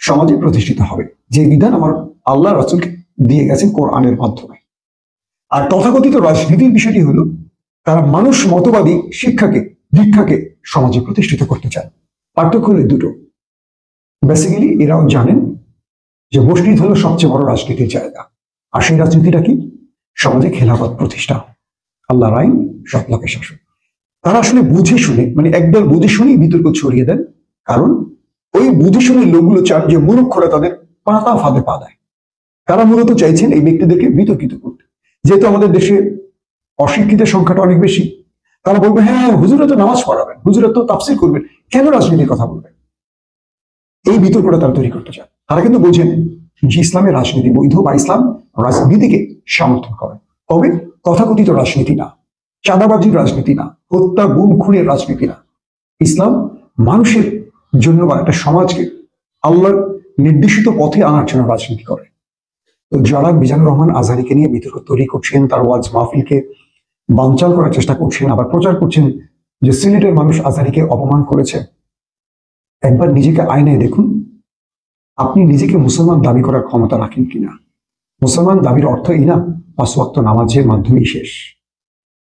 সমাজে প্রতিষ্ঠিত হবে, যে বিধান আমার আল্লাহ রাসূলকে দিয়ে গেছেন কোরআনের মাধ্যমে। আর তথাকথিত রাজনীতির বিষয়টি হলো, তারা মানুষ মতবাদী শিক্ষাকে, দীক্ষাকে সমাজে প্রতিষ্ঠিত করতে চায়। পার্থক্য হলো দুটো। বেসিক্যালি এরাও জানেন যে মসজিদ হলো সবচেয়ে বড় রাজনীতির জায়গা, আর সেই রাজনীতিটা কি? সমাজে খেলাফত প্রতিষ্ঠা, আল্লাহর আইন, সৎ লোকের শাসন। তারা আসলে বুঝে শুনে, মানে একদল বুঝে শুনেই বিতর্ক ছড়িয়ে দেন। কারণ ওই বুঝে শুনে লোকগুলো চান যে মূর্খরা তাদের পাতা ফাঁদে পা দেয়। তারা মূলত চাইছেন এই ব্যক্তিদেরকে বিতর্কিত করতে। যেহেতু আমাদের দেশে অশিক্ষিতের সংখ্যাটা অনেক বেশি, তারা বলবে হ্যাঁ হুজুরা তো নামাজ পড়াবেন, হুজুরা তো তাফসীর করবেন, কেন রাজনীতির কথা বলবেন? এই বিতর্কটা তারা তৈরি করতে চান। তারা কিন্তু বোঝেন যে ইসলামের রাজনীতি বৈধ বা ইসলাম রাজনীতিকে সমর্থন করে, তবে তথাকথিত রাজনীতি না, চাঁদাবাজির রাজনীতি না, হত্যা গুম খুনের রাজনীতি না। ইসলাম মানুষের জন্য বা একটা সমাজকে আল্লাহর নির্দেশিত পথে আনার জন্য রাজনীতি করে। তো যারা মিজানুর রহমান আজহারীকে নিয়ে বিতর্ক তৈরি করছেন, তার ওয়াজ মাহফিলকে বানচাল করার চেষ্টা করছেন, আবার প্রচার করছেন যে সিলেটের মানুষ আজহারীকে অপমান করেছে, একবার নিজেকে আয়নায় দেখুন, আপনি নিজেকে মুসলমান দাবি করার ক্ষমতা রাখেন কিনা। মুসলমান দাবির অর্থ এই না 5 ওয়াক্ত নামাজের মাধ্যমেই শেষ।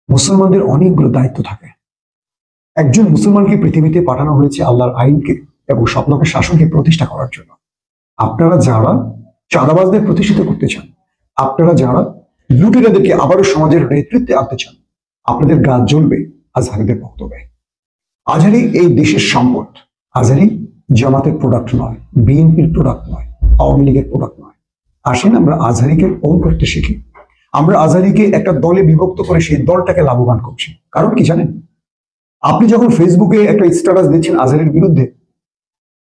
মুসলমানদের অনেকগুলো দায়িত্ব থাকে। একজন মুসলমানকে পৃথিবীতে পাঠানো হয়েছে আল্লাহর আইনকে এবং স্বপ্নকে শাসনকে প্রতিষ্ঠা করার জন্য। আপনারা যারা চাঁদাবাজদের প্রতিষ্ঠিত করতে চান, আপনারা যারা লুটেরাদেরকে আবারও সমাজের নেতৃত্বে আনতে চান, আপনাদের গা জ্বলবে আজহারীদের বক্তব্যে। আজহারী এই দেশের সম্পদ। আজহারী জামাতের প্রোডাক্ট নয়, বিএনপির প্রোডাক্ট নয়, আওয়ামী লীগের প্রোডাক্ট নয়। আসেন আমরা আজহারীকে ওন করতে শিখি। আমরা আজহারীকে একটা দলে বিভক্ত করে সেই দলটাকে লাভবান করছি। কারণ কি জানেন, আপনি যখন ফেসবুকে একটা স্ট্যাটাস দিচ্ছেন আজহারীর বিরুদ্ধে,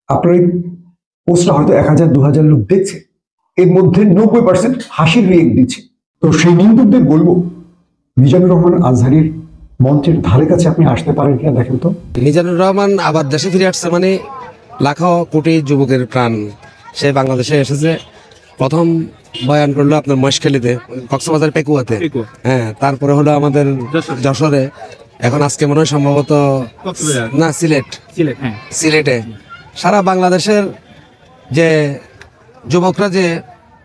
আপনার এই পোস্টটা হয়তো 1000-2000 লোক দেখছে, এর মধ্যে 90% হাসির রিয়েক্ট দিচ্ছে। তো সেই নিন্দুকদের বলবো, মিজানুর রহমান আজহারীর মঞ্চের ধারে কাছে আপনি আসতে পারেন কিনা দেখেন তো। মিজানুর রহমান আবার দেশে ফিরে আসছে মানে লাখো কোটি যুবকের প্রাণ। সে বাংলাদেশে এসেছে, প্রথম বয়ান করলো আপনার মহেশখালীতে, কক্সবাজার পেকুয়াতে, হ্যাঁ, তারপরে হলো আমাদের যশোরে, এখন আজকে মনে হয় সম্ভবত না সিলেটে। সারা বাংলাদেশের যে যুবকরা যে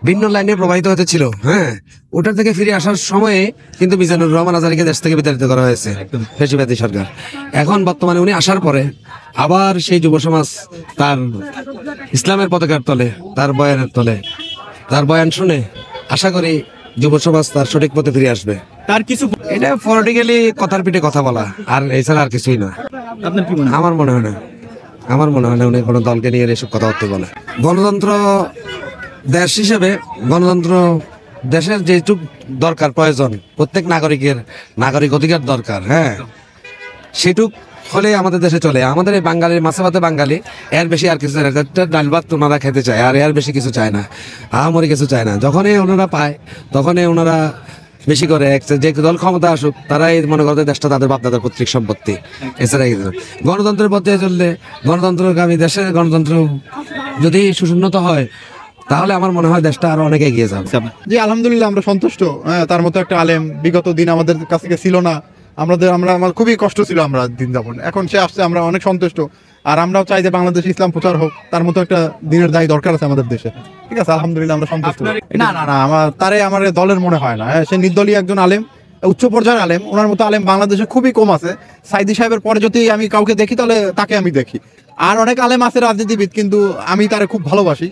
ভিন্ন লাইনে প্রবাহিত হতেছিল, হ্যাঁ, ওটার থেকে ফিরে আসার সময়ে কিন্তু মিজানুর রহমান আজহারীকে দেশ থেকে বিতাড়িত করা হয়েছে ফ্যাসিবাদী সরকার। এখন বর্তমানে উনি আসার পরে আবার সেই যুব সমাজ তার ইসলামের পতাকার তলে, তার বয়ানের তলে, তার বয়ান শুনে আশা করি যুব সমাজ তার সঠিক পথে ফিরে আসবে। তার কিছু এটা পলিটিক্যালি কথার পিঠে কথা বলা, আর এছাড়া আর কিছুই না। আমার মনে হয় না উনি কোনো দলকে নিয়ে এসব কথাবার্তা বলে। গণতন্ত্র দেশ হিসেবে, গণতন্ত্র দেশের যেটুক দরকার প্রয়োজন, প্রত্যেক নাগরিক অধিকার দরকার, হ্যাঁ, সেটুক হলে আমাদের দেশে চলে। আমাদের এই বাঙালির মাছে ভাতে বাঙালি, এর বেশি আর কিছু চায় না। ডাল ভাত ওনারা খেতে চায়, আর এর বেশি কিছু চায় না, আহামরি কিছু চায় না। যখনই ওনারা পায় তখনই ওনারা বেশি করে যে দল ক্ষমতা আসুক, তারাই মনে করতে দেশটা তাদের বাপদাদার পৈতৃক সম্পত্তি। এছাড়া গণতন্ত্রের পথে চললে, গণতন্ত্রগামী দেশে গণতন্ত্র যদি সুসংহত হয়, তাহলে আমার মনে হয় দেশটা আরো অনেক এগিয়ে যাবে। জি, আলহামদুলিল্লাহ আমরা সন্তুষ্ট। তার মতো একটা আলেম বিগত দিন আমাদের কাছে ছিল না, আমার খুবই কষ্ট ছিল আমরা দিন যাপন। এখন সে আসছে, আমরা অনেক সন্তুষ্ট। আর আমরাও চাই যে বাংলাদেশে ইসলাম প্রচার হোক, তার মতো একটা দিনের দায়ী দরকার আছে আমাদের দেশে। ঠিক আছে, আলহামদুলিল্লাহ আমরা সন্তুষ্ট। না, আমার দলের মনে হয় না। সে নির্দলীয় একজন আলেম, উচ্চ পর্যায়ের আলেম। ওনার মতো আলেম বাংলাদেশে খুবই কম আছে। সাইদি সাহেবের পরে যদি আমি কাউকে দেখি তাহলে তাকে আমি দেখি। আর অনেক আলেম আছে রাজনীতিবিদ, কিন্তু আমি তারে খুব ভালোবাসি,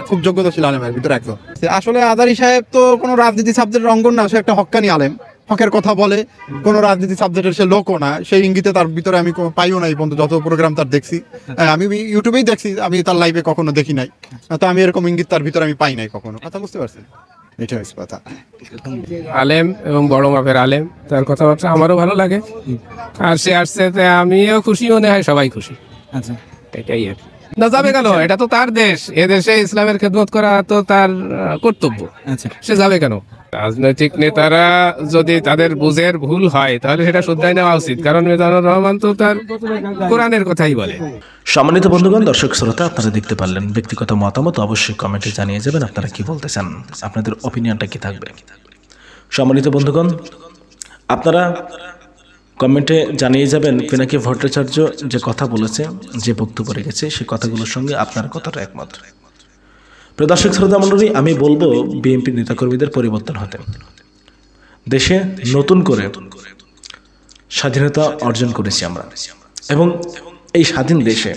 খুব যোগ্যতাশীল আলেমের ভিতরে একজন। আসলে আজহারী সাহেব তো কোনো রাজনীতি সাবজেক্টের অঙ্গন না, সে একটা হক্কানি আলেম, হকের কথা বলে, কোনো রাজনীতি সাবজেক্টের সে লোকও না। সেই ইঙ্গিতে তার ভিতরে আমি পাইও নাই বন্ধু, যত প্রোগ্রাম তার দেখছি, আমি ইউটিউবেই দেখছি, আমি তার লাইভে কখনো দেখি নাই। তো আমি এরকম ইঙ্গিত তার ভিতরে আমি পাই নাই কখনো। কথা বুঝতে পারছি, এটা হচ্ছে কথা। আলেম এবং বড় মাপের আলেম, তার কথাবার্তা আমারও ভালো লাগে। আর সে আসছে, আমিও খুশি, মনে হয় সবাই খুশি। আচ্ছা, এটাই আর না, যাবে কেন? এটা তো তার দেশ, এদেশে ইসলামের খেদমত করা তো তার কর্তব্য। আচ্ছা, সে যাবে কেন? রাজনৈতিক নেতারা যদি তাদের বুঝের ভুল হয় তাহলে সেটা শুধরাই নেওয়া উচিত, কারণ মিজানুর রহমান তো তার কোরআনের কথাই বলে। সম্মানিত বন্ধুগণ, দর্শক শ্রোতা, আপনারা দেখতে পারলেন। ব্যক্তিগত মতামত অবশ্যই কমেন্টে জানিয়ে যাবেন, আপনারা কি বলতে চান, আপনাদের অপিনিয়নটা কি থাকবে। সম্মানিত বন্ধুগণ, আপনারা কমেন্টে জানিয়ে যাবেন পিনাকি ভট্টাচার্য যে কথা বলেছে, যে বক্তব্য রেখেছে, সেই কথাগুলোর সঙ্গে আপনার কতটা একমত। প্রিয় দর্শক শ্রোতা মণ্ডলী, আমি বলবো বিএনপি নেতাকর্মীদের পরিবর্তন হতে। দেশে নতুন করে স্বাধীনতা অর্জন করেছি আমরা, এবং এই স্বাধীন দেশে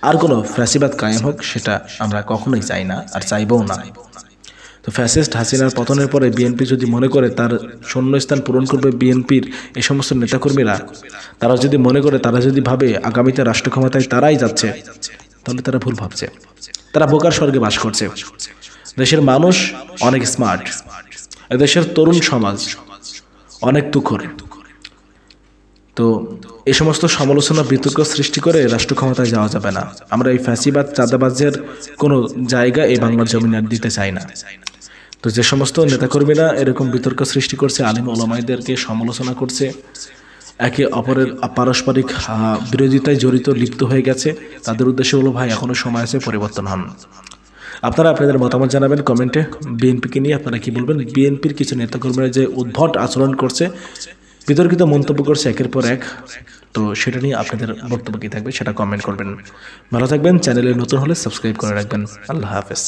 আর কোনো ফ্যাসিবাদ কায়েম হোক সেটা আমরা কখনোই চাই না, আর চাইবও না। তো ফ্যাসিস্ট হাসিনার পতনের পরে বিএনপি যদি মনে করে তার শূন্যস্থান পূরণ করবে বিএনপির এই সমস্ত নেতাকর্মীরা, তারা যদি মনে করে, তারা যদি ভাবে আগামীতে রাষ্ট্র ক্ষমতায় তারাই যাচ্ছে, তাহলে তারা ভুল ভাবছে। তারা বোকার স্বর্গে বাস করছে। দেশের মানুষ অনেক স্মার্ট, দেশের তরুণ সমাজ অনেক তুখর। তো এই সমস্ত সমালোচনা বিতর্ক সৃষ্টি করে রাষ্ট্র ক্ষমতায় যাওয়া যাবে না। আমরা এই ফ্যাসিবাদ চাঁদাবাজের কোনো জায়গা এই বাংলার জমিনে আর দিতে চাই না। তো যে সমস্ত নেতাকর্মীরা এরকম বিতর্ক সৃষ্টি করছে, আলিম ওলামাইদেরকে সমালোচনা করছে, একে অপরের পারস্পরিক বিরোধিতায় লিপ্ত হয়ে গেছে, তাদের উদ্দেশ্য হলো, ভাই এখনো সময় আছে, পরিবর্তন হন। আপনারা আপনাদের মতামত জানাবেন কমেন্টে। বিএনপিকে নিয়ে আপনারা কি বলবেন? বিএনপির কিছু নেতাকর্মীরা যে উদ্ভট আচরণ করছে, বিতর্কিত মন্তব্য করছে একের পর এক, তো সেটা নিয়ে আপনাদের বক্তব্য কি থাকবে সেটা কমেন্ট করবেন। ভালো থাকবেন। চ্যানেলে নতুন হলে সাবস্ক্রাইব করে রাখবেন। আল্লাহ হাফেজ।